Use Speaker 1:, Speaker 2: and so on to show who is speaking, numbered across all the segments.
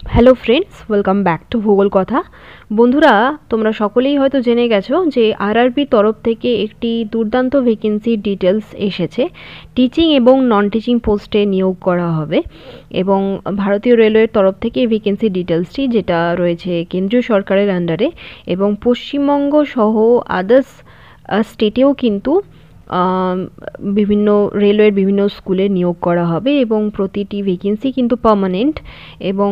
Speaker 1: Hello friends, welcome back to ভূগোল কথা। বন্ধুরা, তোমরা সকলেই হয়তো জেনে গেছো যে আরআরবির তরফ থেকে একটি দুর্দান্ত ভ্যাকেন্সির ডিটেলস এসেছে। টিচিং এবং নন টিচিং পোস্টে নিয়োগ করা হবে এবং ভারতীয় রেলওয়ের তরফ থেকে এই ভ্যাকেন্সির ডিটেলসটি, যেটা রয়েছে কেন্দ্রীয় সরকারের আন্ডারে, এবং পশ্চিমবঙ্গ সহ আদার্স স্টেটেও কিন্তু বিভিন্ন রেলওয়ের বিভিন্ন স্কুলে নিয়োগ করা হবে এবং প্রতিটি ভ্যাকেন্সি কিন্তু পার্মানেন্ট এবং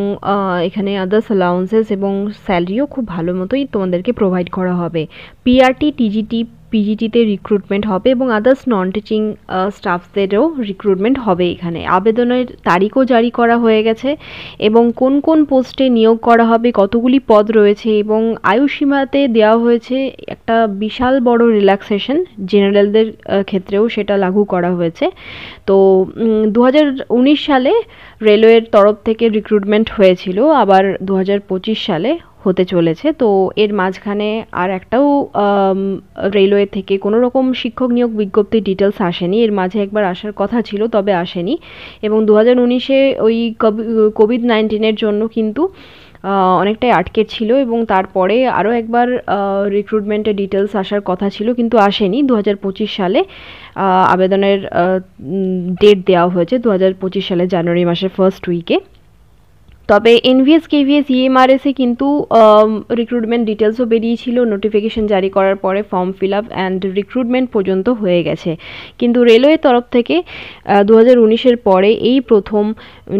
Speaker 1: এখানে আদার্স অ্যালাউন্সেস এবং স্যালারিও খুব ভালো মতোই তোমাদেরকে প্রোভাইড করা হবে। পিআরটি, টিজিটি, পিজিটিতে রিক্রুটমেন্ট হবে এবং আদার্স নন টিচিং স্টাফদেরও রিক্রুটমেন্ট হবে। এখানে আবেদনের তারিখও জারি করা হয়ে গেছে এবং কোন কোন পোস্টে নিয়োগ করা হবে, কতগুলি পদ রয়েছে এবং আয়ুসীমাতে দেওয়া হয়েছে একটা বিশাল বড় রিল্যাক্সেশন। জেনারেলদের ক্ষেত্রেও সেটা লাগু করা হয়েছে। তো 2019 সালে রেলওয়ের তরফ থেকে রিক্রুটমেন্ট হয়েছিল, আবার 2025 সালে হতে চলেছে। তো এর মাঝখানে আর একটাও রেলওয়ে থেকে কোনো রকম শিক্ষক নিয়োগ বিজ্ঞপ্তির ডিটেলস আসেনি। এর মাঝে একবার আসার কথা ছিল, তবে আসেনি। এবং 2019-এ ওই কোভিড-19-এর জন্য কিন্তু অনেকটাই আটকে ছিল এবং তারপরে আরও একবার রিক্রুটমেন্টের ডিটেলস আসার কথা ছিল, কিন্তু আসেনি। 2025 সালে আবেদনের ডেট দেওয়া হয়েছে, 2025 সালে জানুয়ারি মাসের ফার্স্ট উইকে। তবে এনভিএস, কেভিএস, ইএমআরএসে কিন্তু রিক্রুটমেন্ট ডিটেলসও বেরিয়েছিল নোটিফিকেশন জারি করার পরে। Form fill up and recruitment পর্যন্ত হয়ে গেছে, কিন্তু রেলওয়ের তরফ থেকে 2019-এর পরে এই প্রথম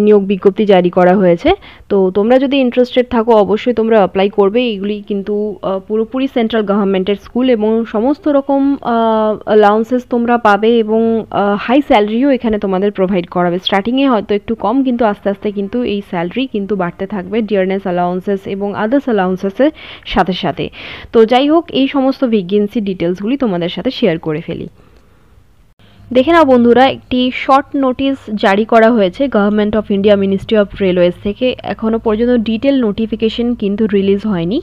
Speaker 1: নিয়োগ বিজ্ঞপ্তি জারি করা হয়েছে। তো তোমরা যদি ইন্টারেস্টেড থাকো, অবশ্যই তোমরা অ্যাপ্লাই করবে। এগুলি কিন্তু পুরোপুরি সেন্ট্রাল গভর্নমেন্টের স্কুল এবং সমস্ত রকম অ্যালাউন্সেস তোমরা পাবে এবং হাই স্যালারিও এখানে তোমাদের প্রোভাইড করাবে। স্টার্টিংয়ে হয়তো একটু কম, কিন্তু আস্তে আস্তে কিন্তু এই স্যালারি কিন্তু বাড়তে থাকবে ডিয়ারনেস অ্যালাউন্সেস এবং আদার্স অ্যালাউন্সেসের সাথে সাথে। তো যাই হোক, এই সমস্ত ভ্যাকেন্সি ডিটেলসগুলি তোমাদের সাথে শেয়ার করে ফেলি। দেখে নাও বন্ধুরা, একটি শর্ট নোটিশ জারি করা হয়েছে government of India ministry of railways থেকে। এখনও পর্যন্ত ডিটেল নোটিফিকেশন কিন্তু রিলিজ হয়নি।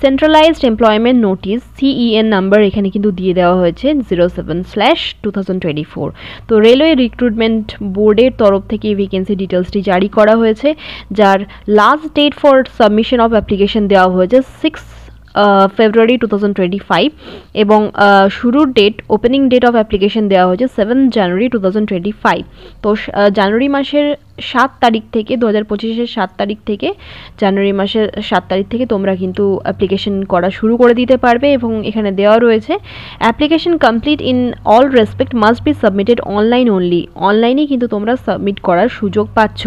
Speaker 1: Centralised employment notice, CEN number এখানে কিন্তু দিয়ে দেওয়া হয়েছে 07/2024। তো রেলওয়ে রিক্রুটমেন্ট বোর্ডের তরফ থেকে এই ভ্যাকেন্সি ডিটেলসটি জারি করা হয়েছে, যার last date for submission of application দেওয়া হয়েছে 6 ফেব্রুয়ারি 2025 এবং শুরুর date, opening date of application দেওয়া হয়েছে 7 জানুয়ারি 2025। তো জানুয়ারি মাসের 7 তারিখ থেকে, 2025-এর 7 তারিখ থেকে, জানুয়ারি মাসের 7 তারিখ থেকে তোমরা কিন্তু অ্যাপ্লিকেশন করা শুরু করে দিতে পারবে। এবং এখানে দেওয়া রয়েছে application complete in all respect must be submitted online only. অনলাইনেই কিন্তু তোমরা সাবমিট করার সুযোগ পাচ্ছ।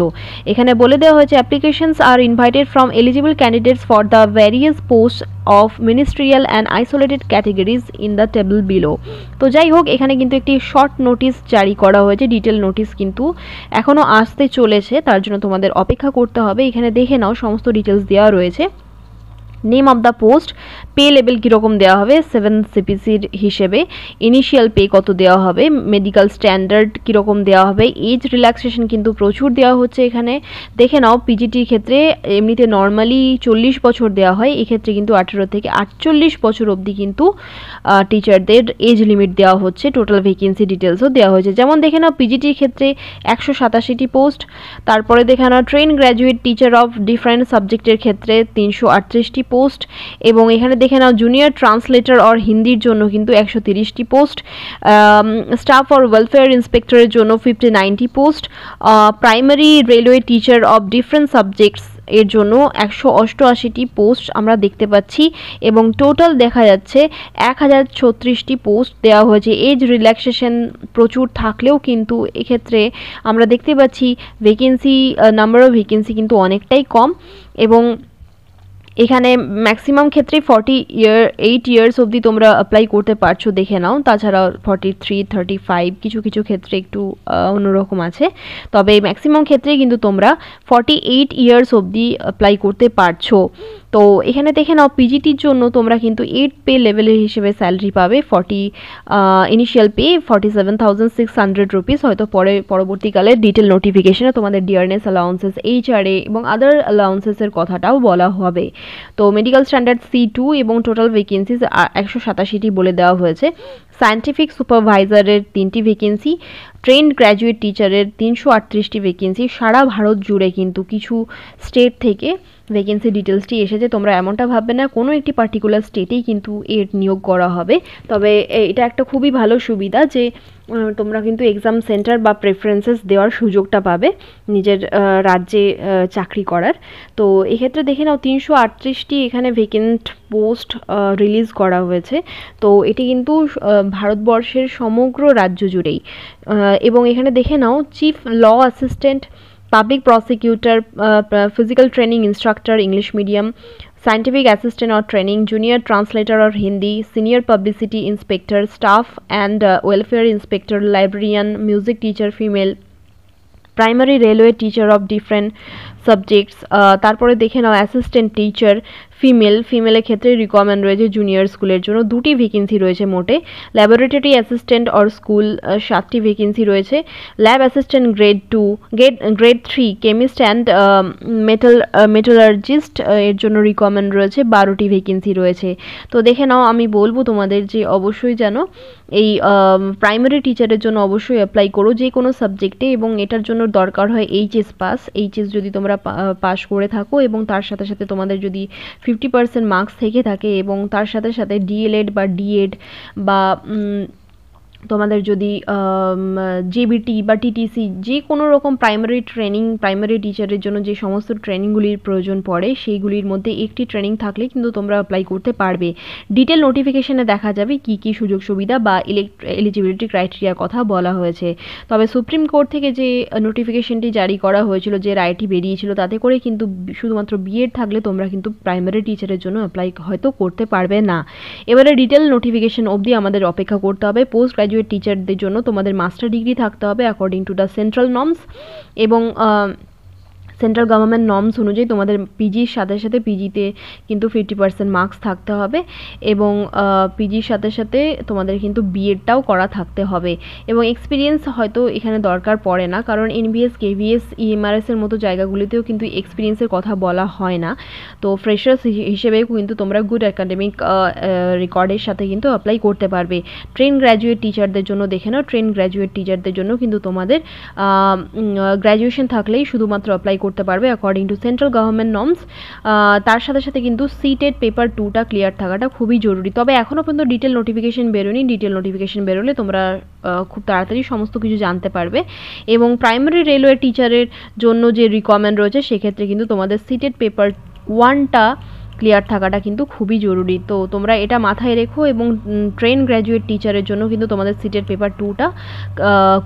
Speaker 1: এখানে বলে দেওয়া হয়েছে applications are invited from eligible candidates for the various post of ministerial and isolated categories in the table below. তো যাই হোক, এখানে কিন্তু একটি শর্ট নোটিশ জারি করা হয়েছে। ডিটেল নোটিশ কিন্তু এখনও আসতে চলেছে, তার জন্য তোমাদের অপেক্ষা করতে হবে। এখানে দেখে নাও, সমস্ত ডিটেলস দেওয়া রয়েছে। Name of the post, pay level কীরকম দেওয়া হবে 7 সিপিসির হিসেবে, ইনিশিয়াল পে কত দেওয়া হবে, মেডিকেল স্ট্যান্ডার্ড কীরকম দেওয়া হবে, এজ রিল্যাক্সেশন কিন্তু প্রচুর দেওয়া হচ্ছে এখানে। দেখে নাও, পিজিটির ক্ষেত্রে এমনিতে নর্মালি 40 বছর দেওয়া হয়, এক্ষেত্রে কিন্তু 18 থেকে 48 বছর অবধি কিন্তু টিচারদের এজ লিমিট দেওয়া হচ্ছে। টোটাল ভ্যাকেন্সি ডিটেলসও দেওয়া হয়েছে। যেমন দেখে নাও, পিজিটির ক্ষেত্রে 187টি পোস্ট। তারপরে দেখে নাও, trained graduate teacher of different সাবজেক্টের ক্ষেত্রে 338টি পোস্ট। এবং এখানে দেখে নাও, জুনিয়র ট্রান্সলেটর অর হিন্দির জন্য কিন্তু 130টি পোস্ট। স্টাফ অর ওয়েলফেয়ার ইন্সপেক্টরের জন্য 59টি post. Primary railway teacher of different subjects এর জন্য 188টি পোস্ট আমরা দেখতে পাচ্ছি এবং টোটাল দেখা যাচ্ছে 1036টি পোস্ট দেওয়া হয়েছে। এজ রিল্যাক্সেশন প্রচুর থাকলেও কিন্তু এক্ষেত্রে আমরা দেখতে পাচ্ছি ভ্যাকেন্সি, নাম্বার অফ ভ্যাকেন্সি কিন্তু অনেকটাই কম। এবং এখানে ম্যাক্সিমাম ক্ষেত্রে 48 ইয়ার্স অবধি তোমরা অ্যাপ্লাই করতে পারছো, দেখে নাও। তাছাড়া 43, 35 কিছু কিছু ক্ষেত্রে একটু অন্যরকম আছে, তবে ম্যাক্সিমাম ক্ষেত্রেই কিন্তু তোমরা 48 ইয়ার্স অবধি অ্যাপ্লাই করতে পারছো। তো এখানে দেখে নাও, পিজিটির জন্য তোমরা কিন্তু 8 পে লেভেলের হিসেবে স্যালারি পাবে। Initial pay 47,600 rupees. হয়তো পরবর্তীকালে ডিটেল নোটিফিকেশনে তোমাদের ডিয়ারনেস অ্যালাউন্সেস, এইচআরএ এবং আদার অ্যালাউন্সেসের কথাটাও বলা হবে। তো মেডিকেল স্ট্যান্ডার্ড C2 এবং টোটাল ভ্যাকেন্সিস 187টি বলে দেওয়া হয়েছে। সায়েন্টিফিক সুপারভাইজারের 3টি ভ্যাকেন্সি, ট্রেন্ড গ্র্যাজুয়েট টিচারের 338টি ভ্যাকেন্সি। সারা ভারত জুড়ে কিন্তু কিছু স্টেট থেকে ভ্যাকেন্সি ডিটেলসটি এসেছে। তোমরা এমনটা ভাববে না কোনো একটি পার্টিকুলার স্টেটেই কিন্তু এর নিয়োগ করা হবে। তবে এটা একটা খুবই ভালো সুবিধা যে তোমরা কিন্তু এক্সাম সেন্টার বা প্রেফারেন্সেস দেওয়ার সুযোগটা পাবে নিজের রাজ্যে চাকরি করার। তো এক্ষেত্রে দেখে নাও 338টি এখানে ভ্যাকেন্ট পোস্ট রিলিজ করা হয়েছে। তো এটি কিন্তু ভারতবর্ষের সমগ্র রাজ্য জুড়েই। এবং এখানে দেখে নাও chief law assistant, public prosecutor, physical training instructor English medium, scientific assistant or training, junior translator or Hindi, senior publicity inspector, staff and welfare inspector, librarian, music teacher female, primary railway teacher of different subjects. তারপরে দেখে নাও assistant teacher ফিমেলের ক্ষেত্রে requirement রয়েছে junior স্কুলের জন্য 2টি vacancy রয়েছে মোটে। Laboratory assistant or school 7টি ভ্যাকেন্সি রয়েছে। Lab assistant grade 3 chemist and metallurgist এর জন্য রিকোয়ারমেন্ট রয়েছে 12টি ভ্যাকেন্সি রয়েছে। তো দেখে নাও, আমি বলবো তোমাদের যে অবশ্যই যেন এই প্রাইমারি টিচারের জন্য অবশ্যই অ্যাপ্লাই করো যে কোনো সাবজেক্টে, এবং এটার জন্য দরকার হয় এইচএস পাস। এইচএস যদি তোমরা পাস করে থাকো এবং তার সাথে সাথে তোমাদের যদি 50% মার্কস থেকে থাকে এবং তার সাথে সাথে ডিএলএড বা ডিএড বা তোমাদের যদি জেবিটি বা টিটিসি যে কোনো রকম প্রাইমারি টিচারের জন্য যে সমস্ত ট্রেনিংগুলির প্রয়োজন পড়ে সেইগুলির মধ্যে একটি ট্রেনিং থাকলে কিন্তু তোমরা অ্যাপ্লাই করতে পারবে। ডিটেল নোটিফিকেশনে দেখা যাবে কি কি সুযোগ সুবিধা বা এলিজিবিলিটি ক্রাইটেরিয়ার কথা বলা হয়েছে। তবে সুপ্রিম কোর্ট থেকে যে নোটিফিকেশনটি জারি করা হয়েছিল, যে রায়টি বেরিয়েছিল, তাতে করে কিন্তু শুধুমাত্র বিএড থাকলে তোমরা কিন্তু প্রাইমারি টিচারের জন্য অ্যাপ্লাই হয়তো করতে পারবে না। এবারে ডিটেল নোটিফিকেশন অবধি আমাদের অপেক্ষা করতে হবে। পোস্ট গ্র্যাজুয়েট টিচারদের জন্য তোমাদের মাস্টার ডিগ্রি থাকতে হবে according to the central norms, এবং সেন্ট্রাল গভর্নমেন্ট নর্মস অনুযায়ী তোমাদের পিজির সাথে সাথে পিজিতে কিন্তু 50% মার্কস থাকতে হবে, এবং পিজির সাথে সাথে তোমাদের কিন্তু বিএডটাও করা থাকতে হবে। এবং এক্সপিরিয়েন্স হয়তো এখানে দরকার পড়ে না, কারণ এনবিএস, কেভিএস, ইএমআরএসের মতো জায়গাগুলিতেও কিন্তু এক্সপিরিয়েন্সের কথা বলা হয় না। তো ফ্রেশার্স হিসেবেও কিন্তু তোমরা গুড একাডেমিক রেকর্ডের সাথে কিন্তু অ্যাপ্লাই করতে পারবে। ট্রেন গ্র্যাজুয়েট টিচারদের জন্য দেখে নাও, ট্রেন গ্র্যাজুয়েট টিচারদের জন্য কিন্তু তোমাদের গ্র্যাজুয়েশন থাকলেই শুধুমাত্র অ্যাপ্লাই করতে পারবে according to central government norms. তার সাথে সাথে কিন্তু সিটেড পেপার 2টা ক্লিয়ার থাকাটা খুবই জরুরি। তবে এখনও পর্যন্ত ডিটেল নোটিফিকেশন বেরোয়নি। ডিটেল নোটিফিকেশন বেরোলে তোমরা খুব তাড়াতাড়ি সমস্ত কিছু জানতে পারবে। এবং প্রাইমারি রেলওয়ে টিচারের জন্য যে রিকোয়ারমেন্ট রয়েছে সেক্ষেত্রে কিন্তু তোমাদের সিটেড পেপার 1টা ক্লিয়ার থাকাটা কিন্তু খুবই জরুরি। তো তোমরা এটা মাথায় রেখো। এবং ট্রেন গ্র্যাজুয়েট টিচারের জন্য কিন্তু তোমাদের সিটেড পেপার 2টা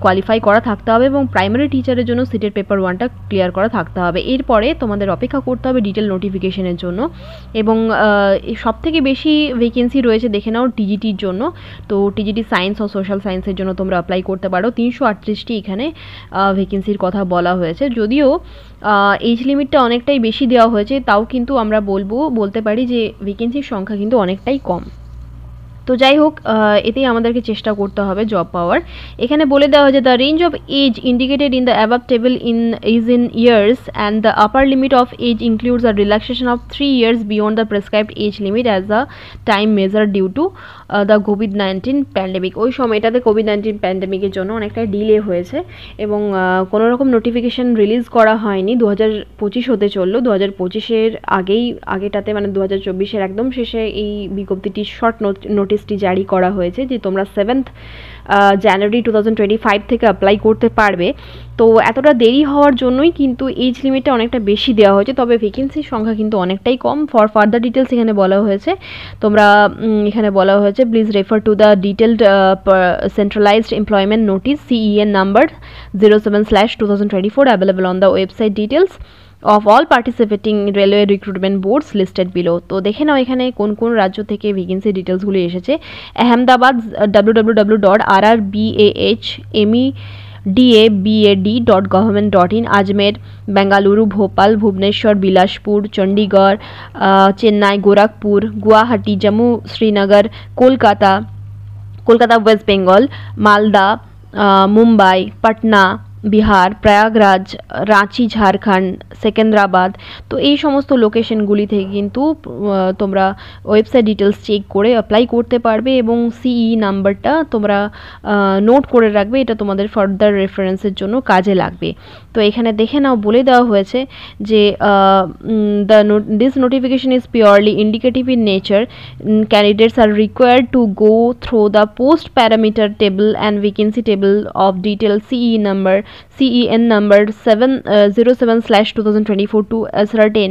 Speaker 1: কোয়ালিফাই করা থাকতে হবে, এবং প্রাইমারি টিচারের জন্য সিটেড পেপার 1টা ক্লিয়ার করা থাকতে হবে। এরপরে তোমাদের অপেক্ষা করতে হবে ডিটেল নোটিফিকেশনের জন্য। এবং সবথেকে বেশি ভ্যাকেন্সি রয়েছে দেখে নাও টিজিটির জন্য। তো টিজিটি সায়েন্স ও সোশ্যাল সায়েন্সের জন্য তোমরা অ্যাপ্লাই করতে পারো। 338টি এখানে ভ্যাকেন্সির কথা বলা হয়েছে। যদিও এজ লিমিটটা অনেকটাই বেশি দেওয়া হয়েছে, তাও কিন্তু আমরা বলতে পারি যে ভ্যাকেন্সির সংখ্যা কিন্তু অনেকটাই কম। তো যাই হোক, এতেই আমাদেরকে চেষ্টা করতে হবে জব পাওয়ার। এখানে বলে দেওয়া হয়েছে the range of age indicated in the above table is in years and the upper limit of age includes a relaxation of 3 years beyond the prescribed age limit as the time measure due to the কোভিড-19 pandemic. ওই সময়টাতে COVID-19 প্যান্ডেমিকের জন্য অনেকটা delay হয়েছে এবং কোনো রকম নোটিফিকেশান রিলিজ করা হয়নি। 2025 হতে চললো, 2025-এর আগেটাতে মানে 2024-এর একদম শেষে এই বিজ্ঞপ্তিটি শর্ট নোটিশটি জারি করা হয়েছে যে তোমরা 7th জানুয়ারি 2025 থেকে অ্যাপ্লাই করতে পারবে। তো এতটা দেরি হওয়ার জন্যই কিন্তু এজ লিমিটটা অনেকটা বেশি দেওয়া হয়েছে, তবে ভ্যাকেন্সির সংখ্যা কিন্তু অনেকটাই কম। ফর ফার্দার ডিটেলস এখানে বলা হয়েছে, তোমরা এখানে বলা হয়েছে please refer to the detailed centralised employment notice CEN number 07/2024 available on the website details of all participating railway recruitment boards listed below। তো দেখে নাও এখানে কোন কোন রাজ্য থেকে ভ্যাকেন্সি ডিটেলসগুলি এসেছে। আহমেদাবাদ www.rrbad.government.in, আজমের, বেঙ্গালুরু, ভোপাল, ভুবনেশ্বর, বিলাসপুর, চণ্ডীগড়, চেন্নাই, গোরখপুর, গুয়াহাটি, জম্মু, শ্রীনগর, কলকাতা, ওয়েস্ট বেঙ্গল, মালদা, মুম্বাই, পাটনা, বিহার, প্রয়াগরাজ, রাঁচি ঝাড়খণ্ড, সেকেন্দ্রাবাদ, তো এই সমস্ত লোকেশনগুলি থেকে কিন্তু তোমরা ওয়েবসাইট ডিটেলস চেক করে অ্যাপ্লাই করতে পারবে এবং সিই নাম্বারটা তোমরা নোট করে রাখবে, এটা তোমাদের ফার্দার রেফারেন্সের জন্য কাজে লাগবে। তো এখানে দেখে নাও বলে দেওয়া হয়েছে যে this notification is purely indicative in nature, candidates are required to go through the post parameter table and vacancy table of detail সিই number CEN number 707/2024 to ascertain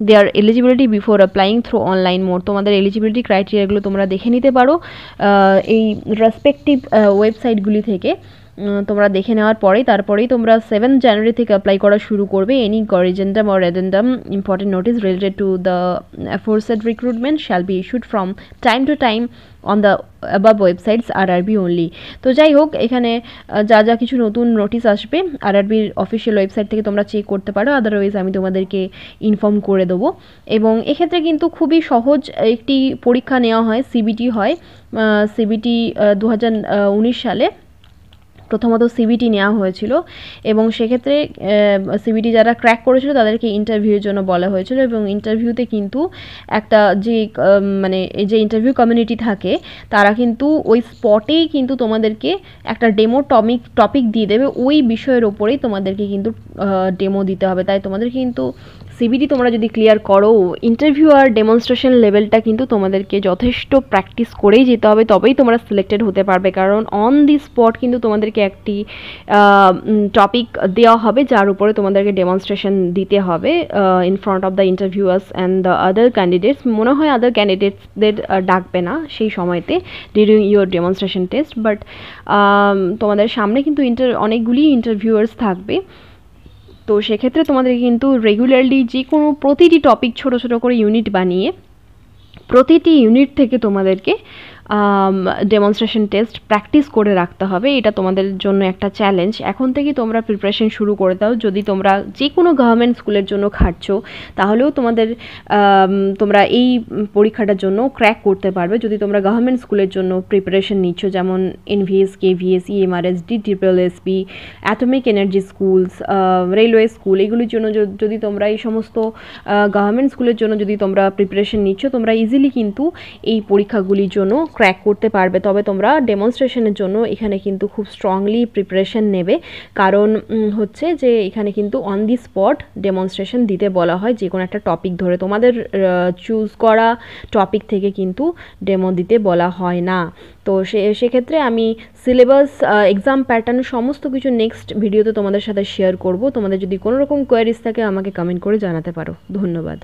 Speaker 1: their eligibility before applying through online mode। তোমাদের eligibility ক্রাইটেরিয়াগুলো তোমরা দেখে নিতে পারো এই respective ওয়েবসাইটগুলি থেকে। তোমরা দেখে নেওয়ার তারপরেই তোমরা 7 জানুয়ারি থেকে অ্যাপ্লাই করা শুরু করবে। Any corrigendum or addendum important notice related to the aforesaid recruitment shall be issued from time to time on the above websites RRB only। তো যাই হোক, এখানে যা কিছু নতুন নোটিস আসবে RRBর অফিসিয়াল ওয়েবসাইট থেকে তোমরা চেক করতে পারো, আদারওয়াইজ আমি তোমাদেরকে ইনফর্ম করে দেবো। এবং এক্ষেত্রে কিন্তু খুবই সহজ একটি পরীক্ষা নেওয়া হয়, সিবিটি হয়। সিবিটি 2019 সালে প্রথমত সিবিটি নেওয়া হয়েছিল এবং সেক্ষেত্রে সিবিটি যারা ক্র্যাক করেছিল তাদেরকে ইন্টারভিউর জন্য বলা হয়েছিল এবং ইন্টারভিউতে কিন্তু একটা যে মানে যে ইন্টারভিউ কমিউনিটি থাকে তারা কিন্তু ওই স্পটেই কিন্তু তোমাদেরকে একটা ডেমো টপিক দিয়ে দেবে, ওই বিষয়ের ওপরেই তোমাদেরকে কিন্তু ডেমো দিতে হবে। তাই তোমাদেরকে কিন্তু সিবিটি তোমরা যদি ক্লিয়ার করো, ইন্টারভিউ আর ডেমনস্ট্রেশন লেভেলটা কিন্তু তোমাদেরকে যথেষ্ট প্র্যাকটিস করেই যেতে হবে, তবেই তোমরা সিলেক্টেড হতে পারবে। কারণ অন দি স্পট কিন্তু তোমাদেরকে একটি টপিক দেওয়া হবে যার উপরে তোমাদেরকে ডেমনস্ট্রেশন দিতে হবে in front of the interviewers and the other candidates. মনে হয় আদার ক্যান্ডিডেটসদের ডাকবে না সেই সময়তে during your demonstration test, but তোমাদের সামনে কিন্তু অনেকগুলি ইন্টারভিউয়ার্স থাকবে। তো সেক্ষেত্রে তোমাদেরকে কিন্তু রেগুলারলি যে কোনো প্রতিটি টপিক ছোট ছোট করে ইউনিট বানিয়ে প্রতিটি ইউনিট থেকে তোমাদেরকে ডেমনস্ট্রেশন টেস্ট প্র্যাকটিস করে রাখতে হবে। এটা তোমাদের জন্য একটা চ্যালেঞ্জ। এখন থেকে তোমরা প্রিপারেশন শুরু করে দাও। যদি তোমরা যে কোনো গভর্নমেন্ট স্কুলের জন্য খাটছো তাহলেও তোমরা এই পরীক্ষাটার জন্য ক্র্যাক করতে পারবে। যদি তোমরা গভর্নমেন্ট স্কুলের জন্য প্রিপারেশন নিচ্ছ, যেমন NVS, KVS, EMRS, DSSB, atomic energy schools, railway school, এগুলির জন্য যদি তোমরা এই সমস্ত গভর্নমেন্ট স্কুলের জন্য যদি তোমরা প্রিপারেশন নিচ্ছ, তোমরা ইজিলি কিন্তু এই পরীক্ষাগুলির জন্য ক্র্যাক করতে পারবে। তবে তোমরা ডেমনস্ট্রেশনের জন্য এখানে কিন্তু খুব স্ট্রংলি প্রিপারেশন নেবে, কারণ হচ্ছে যে এখানে কিন্তু অন দি স্পট ডেমনস্ট্রেশন দিতে বলা হয়। যে কোনো একটা টপিক ধরে তোমাদের চুজ করা টপিক থেকে কিন্তু ডেমো দিতে বলা হয় না। তো সেক্ষেত্রে আমি সিলেবাস, এক্সাম প্যাটার্ন সমস্ত কিছু নেক্সট ভিডিওতে তোমাদের সাথে শেয়ার করব। তোমাদের যদি কোনো রকম কোয়ারিজ থাকে আমাকে কমেন্ট করে জানাতে পারো। ধন্যবাদ।